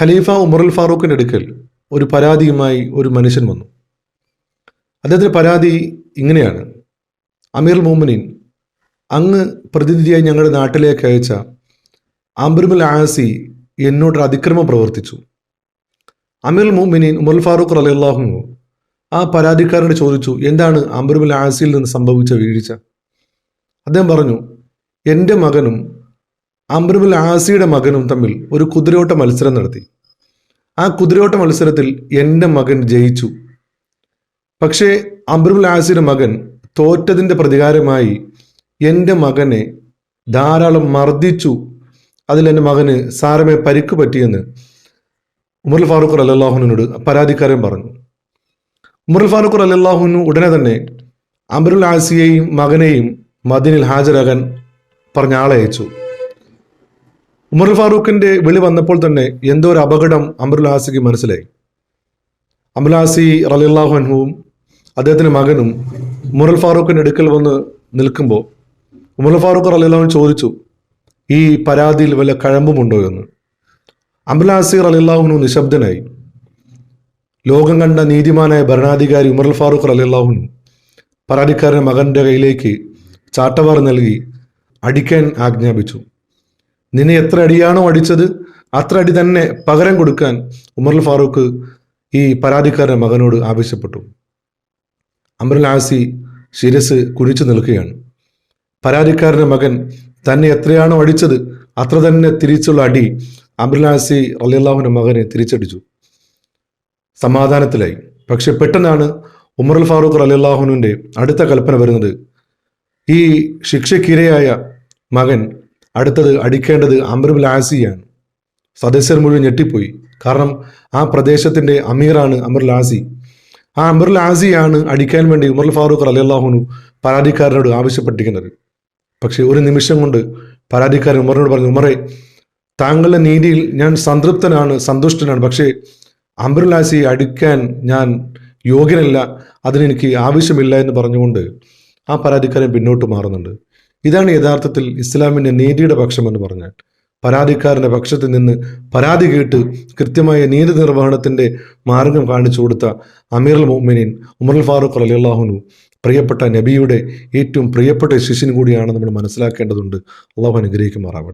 ഖലീഫ ഉമറുൽ ഫാറൂഖിൻ്റെ അടുക്കൽ ഒരു പരാതിയുമായി ഒരു മനുഷ്യൻ വന്നു. അദ്ദേഹത്തിൻ്റെ പരാതി ഇങ്ങനെയാണ്: അമീറുൽ മുഅ്മിനീൻ, അങ്ങ് പ്രതിനിധിയായി ഞങ്ങളുടെ നാട്ടിലേക്ക് അയച്ച അംറുൽ ആസി എന്നോടൊരു അതിക്രമം പ്രവർത്തിച്ചു. അമീറുൽ മുഅ്മിനീൻ ഉമറുൽ ഫാറൂഖ് റളിയല്ലാഹു അൻഹു ആ പരാതിക്കാരനോട് ചോദിച്ചു, എന്താണ് അംറുൽ ആസിയിൽ നിന്ന് സംഭവിച്ച വീഴ്ച? അദ്ദേഹം പറഞ്ഞു, എൻ്റെ മകനും അംറുൽ ആസിയുടെ മകനും തമ്മിൽ ഒരു കുതിരയോട്ട മത്സരം നടത്തി. ആ കുതിരയോട്ട മത്സരത്തിൽ എൻ്റെ മകൻ ജയിച്ചു. പക്ഷേ അംറുൽ ആസിയുടെ മകൻ തോറ്റതിൻ്റെ പ്രതികാരമായി എൻ്റെ മകനെ ധാരാളം മർദ്ദിച്ചു. അതിൽ എൻ്റെ മകന് സാരമായി പരിക്ക് പറ്റിയെന്ന് ഉമറുൽ ഫാറൂഖ് റളിയല്ലാഹുവിനോട് പരാതിക്കാരൻ പറഞ്ഞു. ഉമറുൽ ഫാറൂഖ് റളിയല്ലാഹുവിനു ഉടനെ തന്നെ അംറുൽ ആസിയെയും മകനെയും മദീനയിൽ ഹാജരാകാൻ പറഞ്ഞ ആളെ അയച്ചു. ഉമറുൽ ഫാറൂഖിന്റെ വിളി വന്നപ്പോൾ തന്നെ എന്തോ ഒരു അപകടം അംറുൽ ആസിക്ക് മനസ്സിലായി. അംറുൽ ആസി റളിയല്ലാഹു അൻഹുവും അദ്ദേഹത്തിന്റെ മകനും ഉമറുൽ ഫാറൂഖിന്റെ അടുക്കൽ വന്ന് നിൽക്കുമ്പോൾ ഉമറുൽ ഫാറൂഖ് റളിയല്ലാഹു അൻഹു ചോദിച്ചു, ഈ പരാതിയിൽ വല്ല കഴമ്പുമുണ്ടോ എന്ന്. അംറുൽ ആസി റളിയല്ലാഹു അൻഹു നിശബ്ദനായി. ലോകം കണ്ട നീതിമാനായ ഭരണാധികാരി ഉമറുൽ ഫാറൂഖ് റളിയല്ലാഹു അൻഹു പരാതിക്കാരൻ്റെ മകന്റെ കയ്യിലേക്ക് ചാട്ടവാർ നൽകി അടിക്കാൻ ആജ്ഞാപിച്ചു. നിന്നെ എത്ര അടിയാണോ അടിച്ചത് അത്ര അടി തന്നെ പകരം കൊടുക്കാൻ ഉമറുൽ ഫാറൂഖ് ഈ പരാതിക്കാരൻ്റെ മകനോട് ആവശ്യപ്പെട്ടു. അംറുൽ ആസി ശിരസ് കുനിച്ചു നിൽക്കുകയാണ്. പരാതിക്കാരൻ്റെ മകൻ തന്നെ എത്രയാണോ അടിച്ചത് അത്ര തന്നെ തിരിച്ചുള്ള അടി അംറുൽ ആസി റളിയല്ലാഹുവിൻ്റെ മകനെ തിരിച്ചടിച്ചു. സമാധാനത്തിലായി. പക്ഷെ പെട്ടെന്നാണ് ഉമറുൽ ഫാറൂഖ് റളിയല്ലാഹുവിൻ്റെ അടുത്ത കൽപ്പന വരുന്നത്. ഈ ശിക്ഷയ്ക്കിരയായ മകൻ അടുത്തത് അടിക്കേണ്ടത് അംറുൽ ആസിയാണ്. സദസ്യർ മുഴുവൻ ഞെട്ടിപ്പോയി. കാരണം ആ പ്രദേശത്തിന്റെ അമീറാണ് അംറുൽ ആസി. ആ അംറുൽ ആസിയാണ് അടിക്കാൻ വേണ്ടി ഉമറുൽ ഫാറൂഖ് റളിയല്ലാഹു അൻഹു പരാതിക്കാരനോട് ആവശ്യപ്പെട്ടിരിക്കുന്നത്. പക്ഷെ ഒരു നിമിഷം കൊണ്ട് പരാതിക്കാരൻ ഉമറിനോട് പറഞ്ഞു, ഉമറെ, താങ്കളുടെ നീതിയിൽ ഞാൻ സംതൃപ്തനാണ്, സന്തുഷ്ടനാണ്. പക്ഷേ അംറുൽ ആസിയെ അടിക്കാൻ ഞാൻ യോഗ്യനല്ല, അതിനെനിക്ക് ആവശ്യമില്ല എന്ന് പറഞ്ഞുകൊണ്ട് ആ പരാതിക്കാരൻ പിന്നോട്ട് മാറുന്നുണ്ട്. ഇതാണ് യഥാർത്ഥത്തിൽ ഇസ്ലാമിൻ്റെ നീതിയുടെ പക്ഷം എന്ന് പറഞ്ഞാൽ. പരാതിക്കാരൻ്റെ പക്ഷത്തിൽ നിന്ന് പരാതി കേട്ട് കൃത്യമായ നീതി നിർവഹണത്തിൻ്റെ മാർഗം കാണിച്ചു കൊടുത്ത അമീറുൽ മുഅ്മിനീൻ ഉമറുൽ ഫാറൂഖ് റളിയല്ലാഹു അൻഹു പ്രിയപ്പെട്ട നബിയുടെ ഏറ്റവും പ്രിയപ്പെട്ട ശിഷ്യൻ കൂടിയാണ് നമ്മൾ മനസ്സിലാക്കേണ്ടതുണ്ട്. അള്ളാഹു അനുഗ്രഹിക്കുമാറാവട്ടെ.